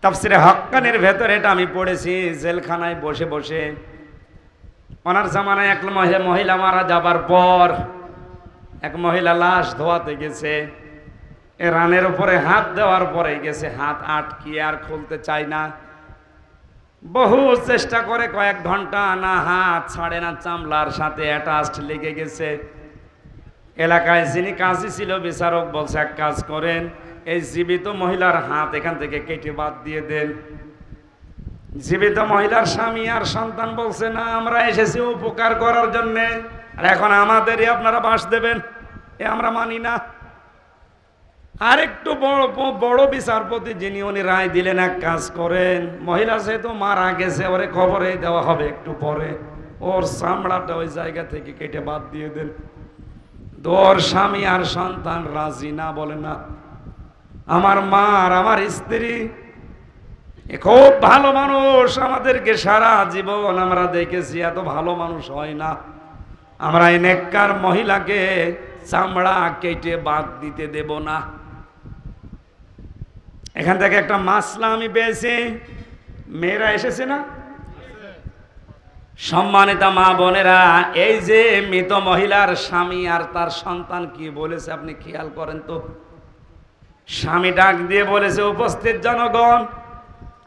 তাফসিরে হক্কানির ভেতরে এটা আমি পড়েছি। জেলখানায় বসে বসে ওনার জামানায় এক মহিলা মারা যাবার পর এক মহিলা লাশ ধোয়াতে গেছে, এ রানের উপরে হাত দেওয়ার পরে গেছে হাত আটকিয়ে আর খুলতে চায় না। বহু চেষ্টা করে কয়েক ঘন্টা, না হাত ছাড়ে না, চামড়ার সাথে অ্যাটাচড লেগে গেছে। এলাকায় যিনি কাজী ছিল বিচারক বলছে এক কাজ করেন, এই জীবিত মহিলার হাত এখান থেকে কেটে বাদ দিয়ে দেন। জীবিত মহিলার স্বামী আর সন্তান বলছে না, আমরা এসেছি উপকার করার জন্যে, আর এখন আমাদেরই আপনারা বাস দেবেন, এ আমরা মানি না। আরেকটু বড় বিচারপতি যিনি, উনি রায় দিলেন এক কাজ করেন, মহিলা যেহেতু মারা গেছে ওরে খবরে দেওয়া হবে একটু পরে, ওর চামড়াটা ওই জায়গা থেকে কেটে বাদ দিয়ে দেন। তোর স্বামী আর সন্তান রাজি না, বলে না। আমার মা আর আমার স্ত্রী খুব ভালো মানুষ, আমাদেরকে সারা জীবন আমরা দেখেছি, এত ভালো মানুষ হয় না। আমরা এই নেককার মহিলাকে চামড়া কেটে বাদ দিতে দেব না। এখান থেকে একটা মাসলা আমি পেয়েছি, মেয়েরা এসেছে না, সম্মানিতা মা বোনেরা, এই যে মৃত মহিলার স্বামী আর তার সন্তান কি বলেছে আপনি খেয়াল করেন তো। স্বামী ডাক দিয়ে বলেছে, উপস্থিত জনগণ,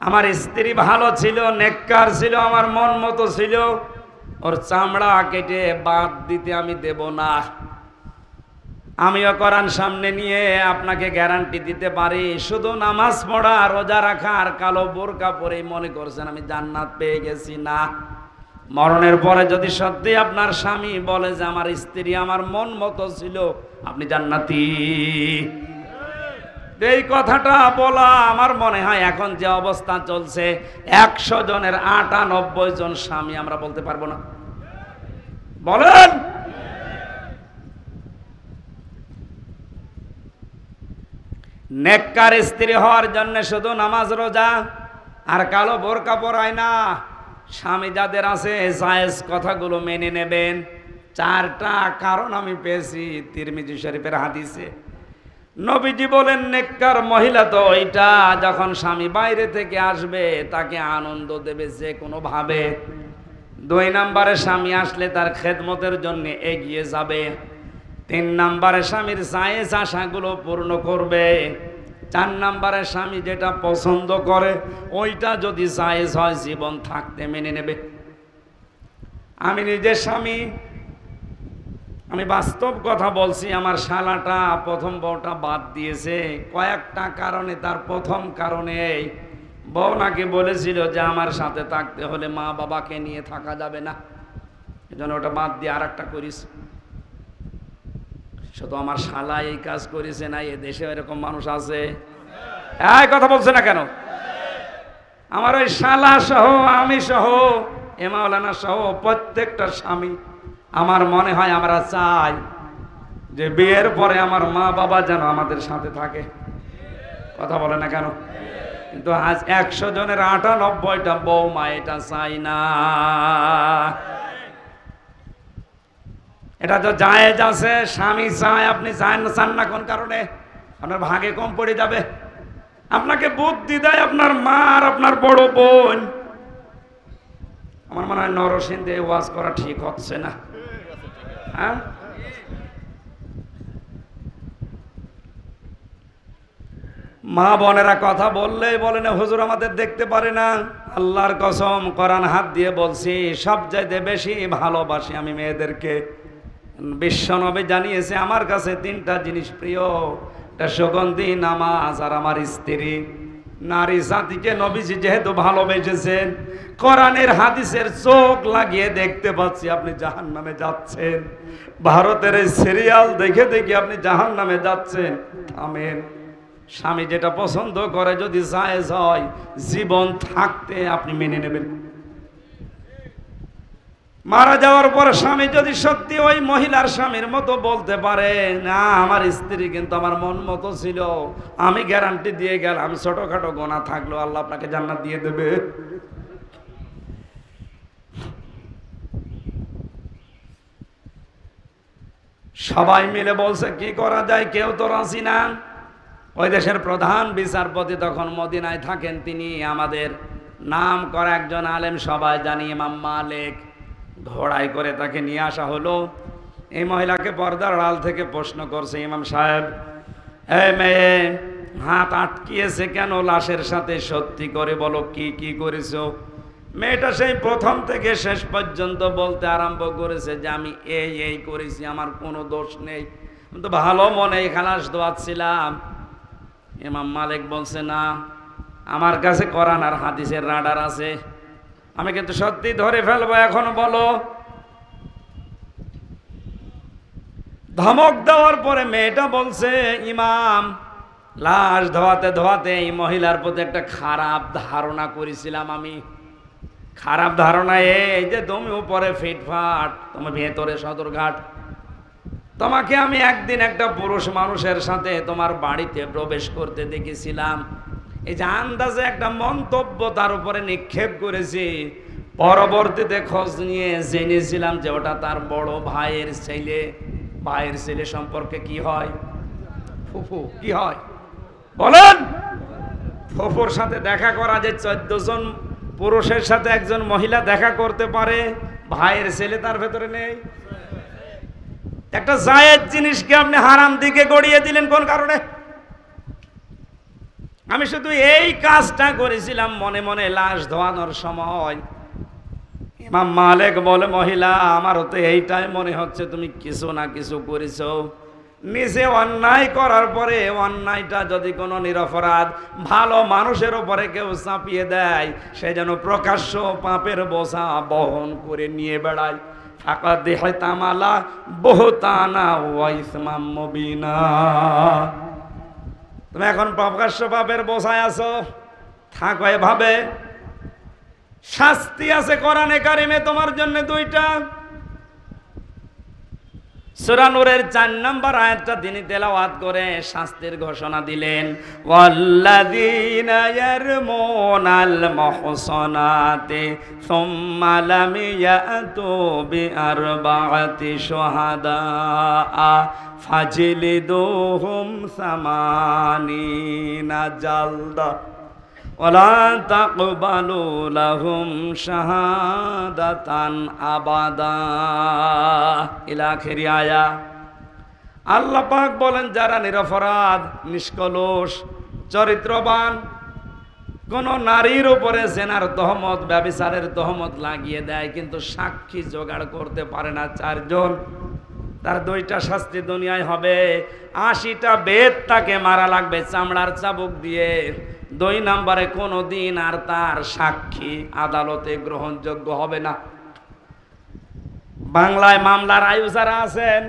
আমার স্ত্রী ভালো ছিল, নেককার ছিল, আমার মন মতো ছিল, ওর চামড়া কেটে বাদ দিতে আমি দেব না। আমিও কোরআন সামনে নিয়ে আপনাকে গ্যারান্টি দিতে পারি, শুধু নামাজ পড়া, রোজা রাখা আর কালো বোরকা পরেই মনে করছেন আমি জান্নাত পেয়ে গেছি, না। মরণের পরে যদি সত্যি আপনার স্বামী বলে যে আমার স্ত্রী আমার মন মতো ছিল, আপনি জান্নাতি। এই কথাটা বলা আমার মনে হয় এখন যে অবস্থা চলছে, 100 জনের 98 জন স্বামী আমরা বলতে পারবো না, বলেন। নেককার স্ত্রী হওয়ার জন্য শুধু নামাজ রোজা আর কালো বোরকা পরায় না। স্বামী যাদের আছে জায়েজ কথাগুলো মেনে নেবেন। 4টা কারণ আমি পেয়েছি তিরমিজি শরীফের হাদিসে। নবীজি বলেন, নেককার মহিলা তো ওইটা যখন স্বামী বাইরে থেকে আসবে তাকে আনন্দ দেবে যে কোনো ভাবে। 2 নম্বরে স্বামী আসলে তার খেদমতের জন্য এগিয়ে যাবে। 3 নম্বরে স্বামীর জায়েজ আশাগুলো পূর্ণ করবে। 4 নম্বরে স্বামী যেটা পছন্দ করে ওইটা যদি জায়েজ হয় জীবন থাকতে মেনে নেবে। আমি নিজের স্বামী, আমি বাস্তব কথা বলছি, আমার শালাটা প্রথম বউটা বাদ দিয়েছে কয়েকটা কারণে। তার প্রথম কারণে বউ নাকি বলেছিল যে আমার সাথে থাকতে হলে মা বাবাকে নিয়ে থাকা যাবে না, এজন্য ওটা বাদ দিয়ে আর একটা করিস। শুধু আমার শালা এই কাজ করেছে না, এ দেশে এরকম মানুষ আছে। এই কথা বলছে না কেন? আমার ওই শালা সহ, আমি সহ, এ মাওলানা সহ প্রত্যেকটা স্বামী আমার মনে হয় আমরা চাই যে বিয়ের পরে আমার মা বাবা যেন আমাদের সাথে থাকে। কথা বলে না কেন? কিন্তু আজ 100 জনের 98টা বৌমা এটা চাই না। এটা তো জায়েজ আছে, স্বামী চায়, আপনি চান না কোন কারণে? আপনার ভাগে কম পড়ে যাবে। আপনাকে বুদ্ধি দেয় আপনার মা আর আপনার বড় বোন। আমার মনে হয় নরসিংদে ওয়াজ করা ঠিক হচ্ছে না। হ্যাঁ, মা বোনেরা কথা বললেই বলে না হুজুর আমাদের দেখতে পারে না। আল্লাহর কসম, কোরআন হাত দিয়ে বলছি, সবচাইতে বেশি ভালোবাসি আমি মেয়েদেরকে। বিশ্বনবী জানিয়েছে আমার কাছে 3টা জিনিস প্রিয়, এটা সুগন্ধি, নামাজ আর আমার স্ত্রী। নারী জাতিকে নবীজি যেহেতু ভালোবেসেছেন, কোরআনের হাদিসের চোখ লাগিয়ে দেখতে পাচ্ছি আপনি জাহান্নামে যাচ্ছেন। ভারতের এই সিরিয়াল দেখে দেখে আপনি জাহান্নামে যাচ্ছেন। আমেন। স্বামী যেটা পছন্দ করে যদি জায়েজ হয় জীবন থাকতে আপনি মেনে নেবেন। মারা যাওয়ার পর স্বামী যদি সত্যি ওই মহিলার স্বামীর মতো বলতে পারে, না আমার স্ত্রী কিন্তু আমার মন মতো ছিল, আমি গ্যারান্টি দিয়ে গেলাম ছোটখাটো গোনা থাকলো আল্লাহ আপনাকে জান্নাত দিয়ে দেবে। সবাই মিলে বলছে কি করা যায়, কেউ তো রাজি না। ওই দেশের প্রধান বিচারপতি তখন মদিনায় থাকেন, তিনি আমাদের নাম করা একজন আলেম, সবাই জানি ইমাম মালিক। ঘোড়ায় করে তাকে নিয়ে আসা হলো। এই মহিলাকে পর্দার আড়াল থেকে প্রশ্ন করছে, ইমাম সাহেব, এই মেয়ে হাত আটকিয়েছে কেন লাশের সাথে? সত্যি করে বলো, কি কি করেছো? মেয়েটা সেই প্রথম থেকে শেষ পর্যন্ত বলতে আরম্ভ করেছে যে আমি এই করেছি, আমার কোনো দোষ নেই, তো ভালো মনে খালাস দোয়াচ্ছিলাম। ইমাম মালিক বলছে, না, আমার কাছে কোরআন আর হাদিসের রাডার আছে, আমি কিন্তু সত্যি ধরে ফেলবো, এখন বলো। ধমক দেওয়ার পরে মেয়েটা বলছে, ইমাম, লাশ ধোয়াতে ধোয়াতে এই মহিলার প্রতি একটা খারাপ ধারণা করেছিলাম আমি। খারাপ ধারণা এই যে তুমি উপরে ফিটফাট, তুমি ভেতরে সদরঘাট। তোমাকে আমি একদিন একটা পুরুষ মানুষের সাথে তোমার বাড়িতে প্রবেশ করতে দেখেছিলাম। এই যে আন্দাজে একটা মন্তব্য তার উপরে নিক্ষেপ করেছি, পরবর্তীতে খোঁজ নিয়ে জেনেছিলাম যে ওটা তার বড় ভাইয়ের ছেলে। ভাইয়ের ছেলে সম্পর্কে কি হয়? ফুফু। কি হয় বলেন? ফুফুর সাথে দেখা করা যে 14 জন পুরুষের সাথে একজন মহিলা দেখা করতে পারে, ভাইয়ের ছেলে তার ভেতরে নেই। একটা জায়েজ জিনিসকে আপনি হারাম দিকে গড়িয়ে দিলেন কোন কারণে? আমি শুধু এই কাজটা করেছিলাম মনে মনে লাশ ধোয়ানোর সময়। ইমাম মালিক বলে, মহিলা, আমারও তো এইটাই মনে হচ্ছে তুমি কিছু না কিছু করেছো। নিজে অন্যায় করার পরে অন্যায়টা যদি কোনো নিরপরাধ ভালো মানুষের উপরে কেউ চাপিয়ে দেয়, সে যেন প্রকাশ্য পাপের বোঝা বহন করে নিয়ে বেড়ায়। ফাকাদ হাতামালা বহুতানা ওয়া ইসমাম মুবিনা। তুমি এখন প্রকাশ্য পাপের বোঝায় আছো, থাকো এভাবে। শাস্তি আছে কোরআনে কারিমে তোমার জন্য দুইটা। সূরা নূরের 4 নম্বর আয়াতটা তিনি তেলাওয়াত করে শাস্তির ঘোষণা দিলেন, ওয়াল্লাযীনা ইয়ারমুনাল মুহসানাতি সুম্মা লাম ইয়াতু বিআরবাআতি শুহাদা ফাজলিদুহুম 80 জালদা ওয়ালা তাকবালু লাহুম শাহাদাতান আবাদা ইলা আখিরি আয়া। আল্লাহ পাক বলেন, যারা নিরপরাধ, নিষ্কলুষ, চরিত্রবান কোন নারীর উপরে জেনার তহমত, ব্যভিচারের তহমত লাগিয়ে দেয়, কিন্তু সাক্ষী জোগাড় করতে পারে না 4 জন, তার 2টা শাস্তি দুনিয়ায় হবে। 80টা বেত তাকে মারা লাগবে চামড়ার চাবুক দিয়ে। 2 নম্বরে কোনো দিন আর তার সাক্ষী আদালতে গ্রহণযোগ্য হবে না। বাংলায় মামলার আয়ু যারা আছেন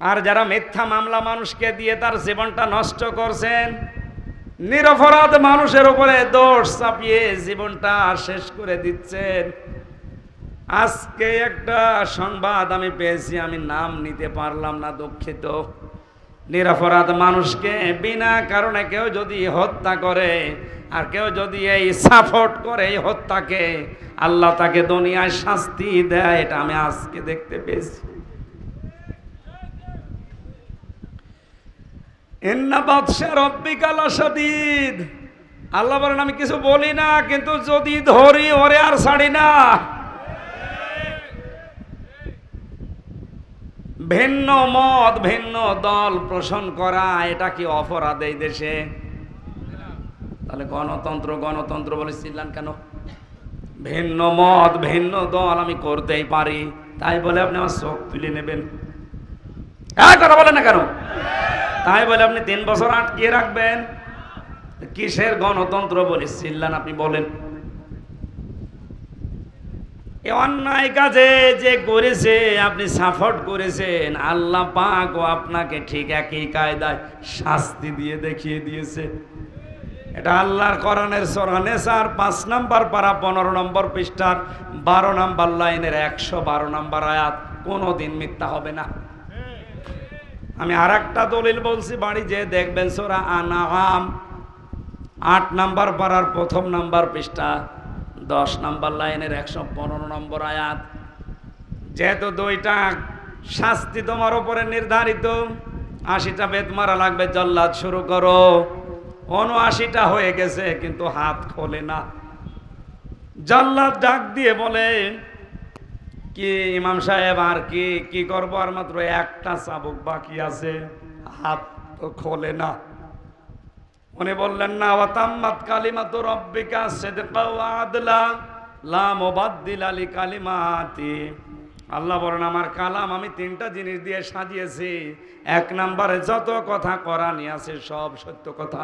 আর যারা মিথ্যা মামলা মানুষকে দিয়ে তার জীবনটা নষ্ট করছেন, নিরপরাধ মানুষের উপরে দোষ চাপিয়ে জীবনটা শেষ করে দিচ্ছেন। আজকে একটা সংবাদ আমি পেয়েছি, আমি নাম নিতে পারলাম না, দুঃখিত। নিরপরাধ মানুষকে বিনা কারণে কেউ যদি হত্যা করে আর কেউ যদি এই সাপোর্ট করে এই হত্যাকে, আল্লাহ তাকে দুনিয়ায় শাস্তি দেয়, এটা আমি আজকে দেখতে পেয়েছি। ইন্না বাতশা রাব্বিকা লাশাদীদ। আল্লাহ বলেন, আমি কিছু বলি না, কিন্তু যদি ধরি ওরে আর ছাড়ি না। ভিন্ন মত, ভিন্ন দল পোষণ করা, এটা কি অপরাধ এই দেশে? তাহলে গণতন্ত্র গণতন্ত্র বলেছিলেন কেন? ভিন্ন মত, ভিন্ন দল আমি করতেই পারি, তাই বলে আপনি আমার চোখ তুলে নেবেন? কথা বলেন না কেন? তাই বলে আপনি 3 বছর আটকিয়ে রাখবেন? কিসের গণতন্ত্র বলেছিলেন আপনি বলেন? এই অন্যায় কাজে যে করেছে, আপনি সাপোর্ট করেছেন, আল্লাহ পাক ও আপনাকে ঠিক একই কায়দায় শাস্তি দিয়ে দেখিয়ে দিয়েছে। এটা আল্লাহর কোরআনের সূরা নিসার 5 নম্বর পারা 15 নম্বর পৃষ্ঠার 12 নম্বর লাইনের 112 নম্বর আয়াত। কোনোদিন মিথ্যা হবে না। আমি আরেকটা দলিল বলছি, বাড়ি যে দেখবেন, সূরা আনআম 8 নম্বর পারার 1 নম্বর পৃষ্ঠা 10 নম্বর লাইনের 115 নম্বর আয়াত। যেহেতু 2টা শাস্তি তোমার উপরে নির্ধারিত, 80টা বেত মারা লাগবে, জল্লাদ শুরু করো। 79টা হয়ে গেছে কিন্তু হাত খোলে না। জল্লাদ ডাক দিয়ে বলে, কি ইমাম সাহেব আর কি করবো, আর মাত্র একটা চাবুক বাকি আছে, হাত তো খোলে না। উনি বললেন না, ওয়াতাম্মাত কালিমাতু রাব্বিকা সিদকা ওয়া আদলা লা মুবাদদিলা লিকালিমাতি। আল্লাহ বলেন আমার কালাম আমি 3টা জিনিস দিয়ে সাজিয়েছি। 1 নম্বরে যত কথা কোরআনে আছে সব সত্য কথা।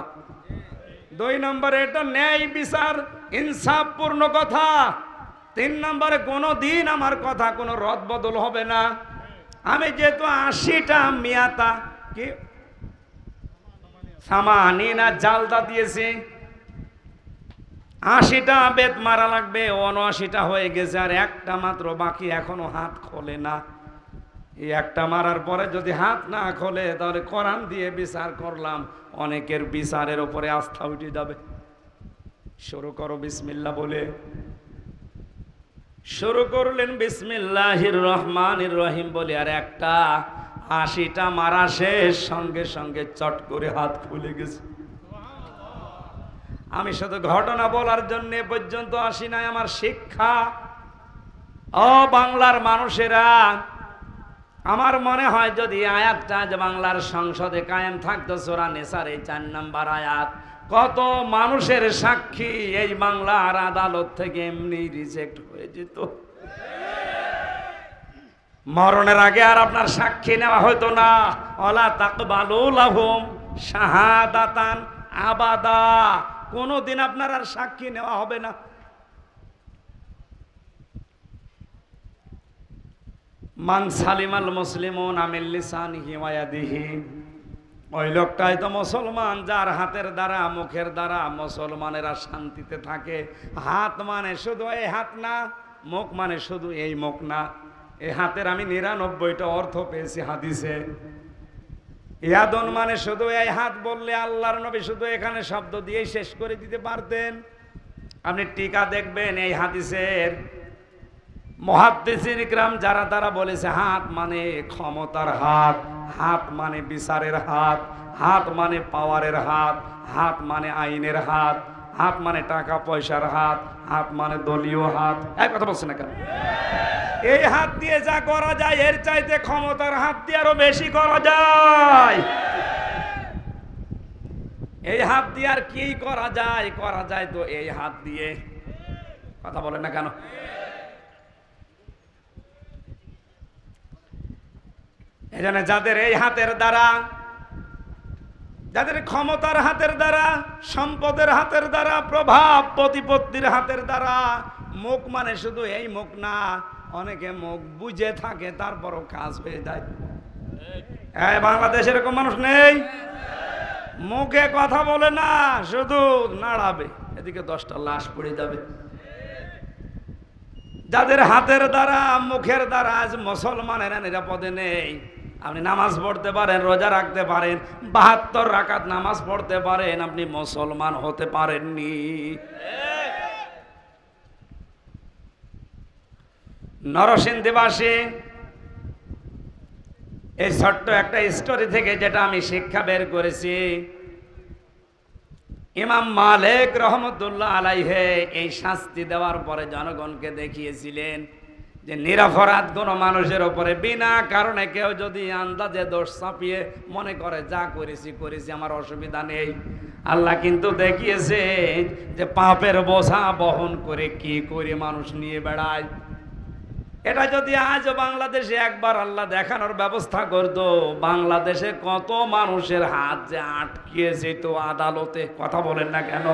2 নম্বরে এটা ন্যায় বিচার ইনসাফপূর্ণ কথা। 3 নম্বরে কোনো দিন আমার কথা কোনো রদ বদল হবে না। আমি যেহেতু 80টা মিয়াতা কি সামানিনা জালদা দিয়েছি, 80টা বেত মারা লাগবে, 79টা হয়ে গেছে, আর একটা মাত্র বাকি, এখনো হাত খোলে না। এই একটা মারার পরে যদি হাত না খোলে তাহলে কোরআন দিয়ে বিচার করলাম, অনেকের বিচারের উপরে আস্থা উঠে যাবে। শুরু করো বিসমিল্লাহ বলে। শুরু করলেন বিসমিল্লাহির রহমানির রহিম বলে, আর একটা 80টা মারা শেষ, সঙ্গে সঙ্গে চট করে হাত খুলে গেছে। আমি শুধু ঘটনা বলার জন্য পর্যন্ত আসি নাই, আমার শিক্ষা। ও বাংলার মানুষেরা, আমার মনে হয় যদি আয়াতটা আজ বাংলার সংসদে কায়েম থাকতো, সূরা নিসার এই 4 নম্বর আয়াত, কত মানুষের সাক্ষী এই বাংলার আদালত থেকে এমনি রিজেক্ট হয়ে যেত। মরণের আগে আর আপনার সাক্ষী নেওয়া হতো না। ওয়ালা তাকবালু লাহুম শাহাদাতান আবাদা, কোনদিন আপনার আর সাক্ষী নেওয়া হবে না। মান সালিমাল মুসলিমুনা মিন লিসানিহি ওয়া ইয়াদিহি, ওই লোকটাই তো মুসলমান যার হাতের দ্বারা মুখের দ্বারা মুসলমানেরা শান্তিতে থাকে। হাত মানে শুধু এই হাত না, মুখ মানে শুধু এই মুখ না। এই হাতের আমি 99টা অর্থ পেয়েছি হাদিসে। ইয়াদুন মানে শুধু এই হাত বললে আল্লাহর নবী শুধু এখানে শব্দ দিয়েই শেষ করে দিতে পারতেন। আপনি টিকা দেখবেন এই হাদিসের মুহাদ্দিসিন ইকরাম যারা তারা বলেছে হাত মানে ক্ষমতার হাত, হাত মানে বিচারের হাত, হাত মানে পাওয়ারের হাত, হাত মানে আইনের হাত, হাত মানে টাকা পয়সার হাত, হাত মানে দলীয় হাত। এক কথা বলছে না কেন? এই হাত দিয়ে যা করা যায় এর চাইতে ক্ষমতার হাত দিয়ে আরো বেশি করা যায়। এই হাত দিয়ে আর কি করা যায়? করা যায় তো এই হাত দিয়ে। কথা বলেন না কেন? এজন্য যাদের এই হাতের দ্বারা, যাদের ক্ষমতার হাতের দ্বারা, সম্পদের হাতের দ্বারা, প্রভাব প্রতিপত্তির হাতের দ্বারা, মুখ মানে শুধু এই মুখ না, অনেকে মুখ বুঝে থাকে তারপরও কাজ হয়ে যায়। এই বাংলাদেশে এরকম মানুষ নেই? মুখে কথা বলে না, শুধু নাড়াবে, এদিকে 10টা লাশ পড়ে যাবে। যাদের হাতের দ্বারা মুখের দ্বারা আজ মুসলমানেরা নিরাপদে নেই। আপনি নামাজ পড়তে পারেন, রোজা রাখতে পারেন, 72 রাকাত নামাজ পড়তে পারেন, আপনি মুসলমান হতে পারেননি। নরসিংদীবাসী এই ছোট্ট একটা স্টোরি থেকে যেটা আমি শিক্ষা বের করেছি, ইমাম মালিক রহমতুল্লাহ আলাইহে এই শাস্তি দেওয়ার পরে জনগণকে দেখিয়েছিলেন যে নিরপরাধ কোনো মানুষের উপরে বিনা কারণে কেউ যদি আন্দাজে দোষ চাপিয়ে মনে করে যা করেছি করেছি আমার অসুবিধা নেই, আল্লাহ কিন্তু দেখিয়েছে যে পাপের বোঝা বহন করে কি করে মানুষ নিয়ে বেড়ায়। এটা যদি আজ বাংলাদেশে একবার আল্লাহ দেখানোর ব্যবস্থা করতো, বাংলাদেশে কত মানুষের হাত যে আটকিয়ে যেত আদালতে। কথা বলেন না কেন?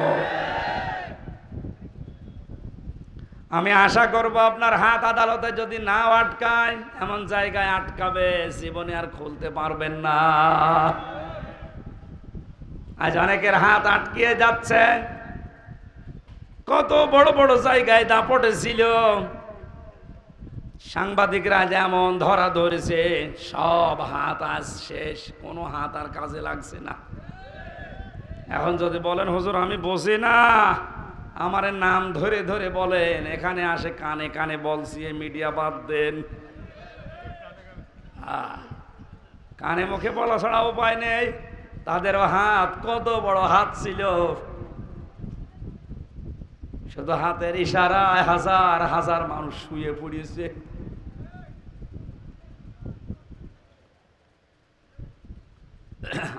আমি আশা করব আপনার হাত আদালতে যদি না আটকায়, এমন জায়গায় আটকাবে জীবনে আর খুলতে পারবেন না। আজ অনেকের হাত আটকিয়ে যাচ্ছে। কত বড় বড় জায়গায় দাপটে ছিল, সাংবাদিকরা যেমন ধরা ধরেছে, সব হাত আজ শেষ, কোনো হাত আর কাজে লাগছে না। এখন যদি বলেন হুজুর আমি বসি না, আমার নাম ধরে ধরে বলেন, এখানে আসে কানে কানে বলছি, মিডিয়া বাদ দেন। কানে মুখে বলা ছাড়া উপায় নেই। তাদেরও হাত কত বড় হাত ছিল, শুধু হাতের ইশারায় হাজার হাজার মানুষ শুয়ে পড়িয়েছে।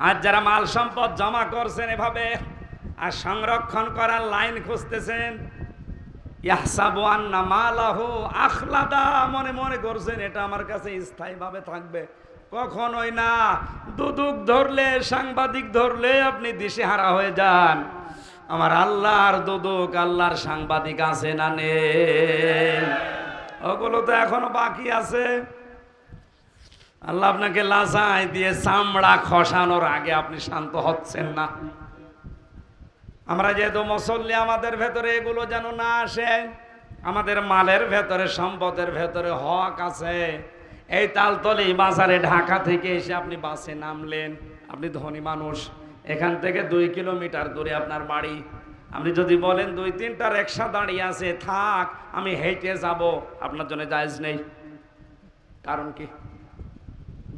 আর যারা মাল সম্পদ জমা করছেন এভাবে আর সংরক্ষণ করার লাইন খুঁজতেছেন, ইয়াহসাবু আন্না মালাহু আখলাদা, মনে মনে করছেন এটা আমার কাছে স্থায়ীভাবে থাকবে। কখনোই না। দুদুক ধরলে, সাংবাদিক ধরলে আপনি দিশেহারা হয়ে যান। আমার আল্লাহর দুদুক, আল্লাহর সাংবাদিক আছে না নেই? ওগুলো তো এখনো বাকি আছে। আল্লাহ আপনাকে লাসাই দিয়ে চামড়া খসানোর আগে আপনি শান্ত হচ্ছেন না। আমরা যেহেতু মুসল্লি, আমাদের ভেতরে এগুলো যেন না আসে। আমাদের মালের ভেতরে, সম্পদের ভেতরে হক আছে। এই তালতলি বাজারে ঢাকা থেকে এসে আপনি বাসে নামলেন, আপনি ধনী মানুষ, এখান থেকে 2 কিলোমিটার দূরে আপনার বাড়ি। আপনি যদি বলেন 2-3টা রিকশা দাঁড়িয়ে আছে, থাক আমি হেঁটে যাব, আপনার জন্য জায়েজ নেই। কারণ কি?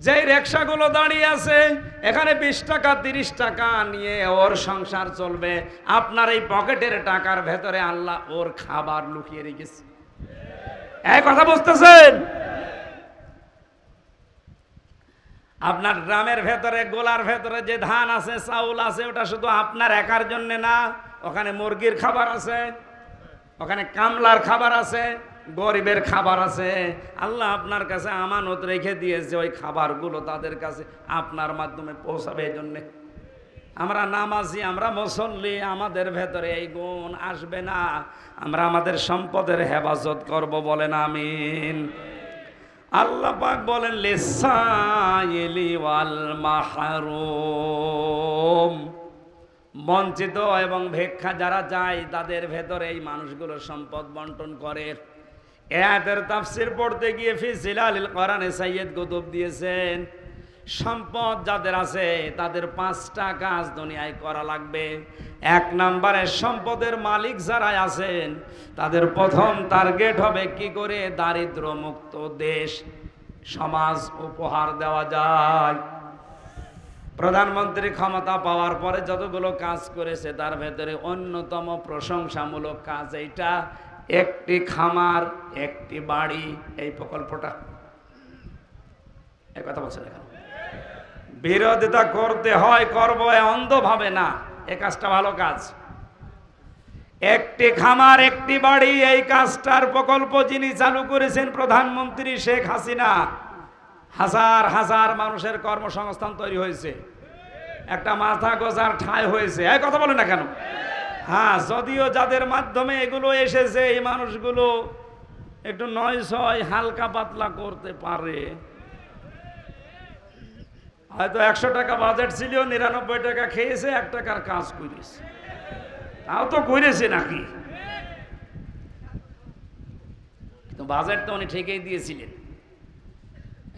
যেই রিকশাগুলো দাঁড়িয়ে আছে এখানে 20 টাকা 30 টাকা নিয়ে ওর সংসার চলবে, আপনার এই পকেটের টাকার ভেতরে আল্লাহ ওর খাবার লুকিয়ে রেখেছে। এই কথা বুঝতেছেন? আপনার গ্রামের ভেতরে, গোলার ভেতরে যে ধান আছে, চাউল আছে, ওটা শুধু আপনার একার জন্য না। ওখানে মুরগির খাবার আছে, ওখানে কামলার খাবার আছে, গরিবের খাবার আছে। আল্লাহ আপনার কাছে আমানত রেখে দিয়েছে, ওই খাবারগুলো তাদের কাছে আপনার মাধ্যমে পৌঁছাবে। এই জন্যে আমরা নামাজি, আমরা মুসল্লি, আমাদের ভেতরে এই গুণ আসবে না। আমরা আমাদের সম্পদের হেফাজত করব, বলেন আমিন। আল্লাহ পাক বলেন লিসাইলি ওয়াল মাহরুম, বঞ্চিত এবং ভিক্ষা যারা যায় তাদের ভেতরে এই মানুষগুলো সম্পদ বন্টন করে। আয়াতের তাফসীর পড়তে গিয়ে ফি জিলালিল কোরআনে সাইয়্যিদ কুতুব দিয়েছেন, সম্পদ যাদের আছে তাদের 5টা কাজ দুনিয়ায় করা লাগবে। 1 নম্বরে সম্পদের মালিক যারা আছেন তাদের প্রথম টার্গেট হবে কি করে দারিদ্র মুক্ত দেশ, সমাজ উপহার দেওয়া যায়। প্রধানমন্ত্রী ক্ষমতা পাওয়ার পরে যতগুলো কাজ করেছে তার ভেতরে অন্যতম প্রশংসামূলক কাজ এইটা, একটি খামার একটি বাড়ি, এই প্রকল্পটা। এই কথা বলছে দেখো, বিরোধিতা করতে হয়, করব অন্ধভাবে না, এই কাজটা ভালো কাজ। একটি খামার একটি বাড়ি, এই কাজটার প্রকল্প যিনি চালু করেছেন প্রধানমন্ত্রী শেখ হাসিনা। হাজার হাজার মানুষের কর্মসংস্থান তৈরি হয়েছে, একটা মাথা গোজার ঠাঁই হয়েছে। এই কথা বলে না কেন? হ্যাঁ, যদিও যাদের মাধ্যমে এগুলো এসেছে এই মানুষগুলো একটু 9-6 হালকা পাতলা করতে পারে। হয়তো 100 টাকা বাজেট ছিল, 99 টাকা খেয়েছে, 1 টাকার কাজ করেছে, তাও তো করেছে নাকি? তো বাজেট তো উনি ঠিকই দিয়েছিলেন।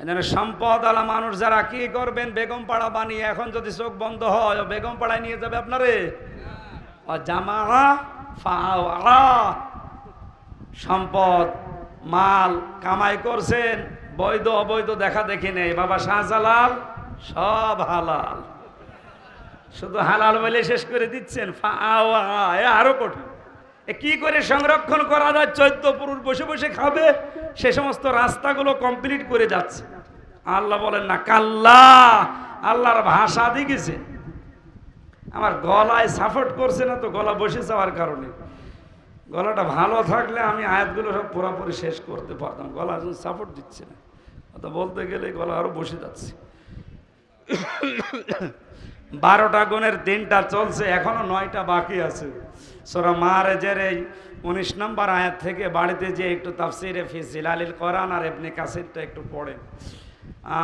এখানে সম্পদ আলা মানুষ যারা কি করবেন, বেগম পাড়া বানিয়ে এখন যদি চোখ বন্ধ হয় বেগম পাড়ায় নিয়ে যাবে আপনারে। জামা সম্পদ মাল কামাই করছেন, বৈধ অবৈধ দেখা দেখি নেই। বাবা শাহজালাল সব হালাল, শুধু হালাল বলে শেষ করে দিচ্ছেন। আরো কঠিন, কি করে সংরক্ষণ করা যায়? 14 পুরুষ বসে বসে খাবে, সে সমস্ত রাস্তাগুলো কমপ্লিট করে যাচ্ছে। আল্লাহ বলেন না কাল্লা, আল্লাহর ভাষা দিয়েছে। আমার গলায় সাপোর্ট করছে না তো, গলা বসে যাওয়ার কারণে। গলাটা ভালো থাকলে আমি আয়াতগুলো সব পুরোপুরি শেষ করতে পারতাম, গলা সাপোর্ট দিচ্ছে না, তো বলতে গেলে গলা আরো বসে যাচ্ছে। 12টা গুণের 3টা চলছে, এখনো 9টা বাকি আছে। সূরা মারেজের এই 19 নম্বর আয়াত থেকে বাড়িতে যে একটু তাফসীরে ফি জিলালিল কোরআন আর ইবনে কাসিরটা একটু পড়েন।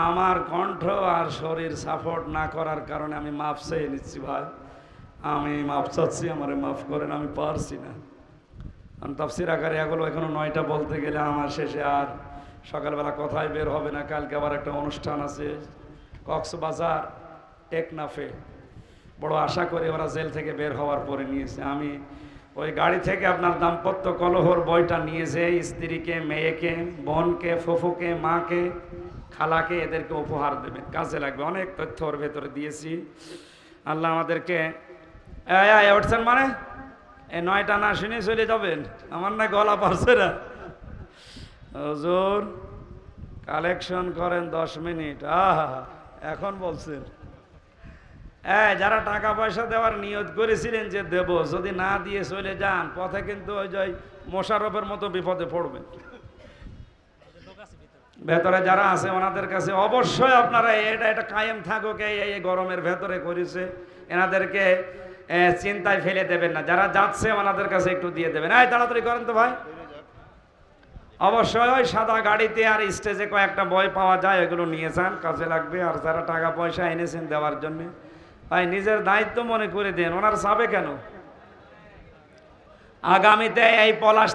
আমার কণ্ঠ আর শরীর সাপোর্ট না করার কারণে আমি মাফ চেয়ে নিচ্ছি ভাই, আমি মাফ চাচ্ছি, আমারে মাফ করেন, আমি পারছি না। কারণ তাফসীর আকারে এগুলো এখনো 9টা বলতে গেলে আমার শেষে আর সকালবেলা কথাই বের হবে না। কালকে আবার একটা অনুষ্ঠান আছে কক্সবাজার টেকনাফে, বড় আশা করে ওরা জেল থেকে বের হওয়ার পরে নিয়েছে। আমি ওই গাড়ি থেকে আপনার দাম্পত্য কলহর বইটা নিয়েছে, স্ত্রীকে, মেয়েকে, বোনকে, ফুফুকে, মাকে, খালাকে এদেরকে উপহার দেবেন, কাজে লাগবে। অনেক তথ্য ওর ভেতরে দিয়েছি। আল্লাহ আমাদেরকে উঠছেন মানে এই 9টা না শুনে চলে যাবেন, আমার না গলা পারছে না। হুজুর কালেকশন করেন 10 মিনিট। এখন বলছেন যারা টাকা পয়সা দেওয়ার নিয়ত করেছিলেন যে দেব, যদি না দিয়ে চলে যান পথে কিন্তু ওই যে মোশাররফের মতো বিপদে পড়বেন। ভেতরে যারা আছে ওনাদের কাছে অবশ্যই আপনারা এটা কায়েম থাকুক, এই গরমের ভেতরে করেছে, এনাদেরকে চিন্তায় ফেলে দেবেন না। যারা যাচ্ছে ওনাদের কাছে একটু দিয়ে দেবেন। তাড়াতাড়ি করেন তো ভাই। অবশ্যই ওই সাদা গাড়িতে আর স্টেজে কয়েকটা বই পাওয়া যায়, এগুলো নিয়ে যান, কাজে লাগবে। আর যারা টাকা পয়সা এনেছেন দেওয়ার জন্য, ভাই নিজের দায়িত্ব মনে করে দেন, ওনার চাবে কেন? আগামীতে এই পলাশ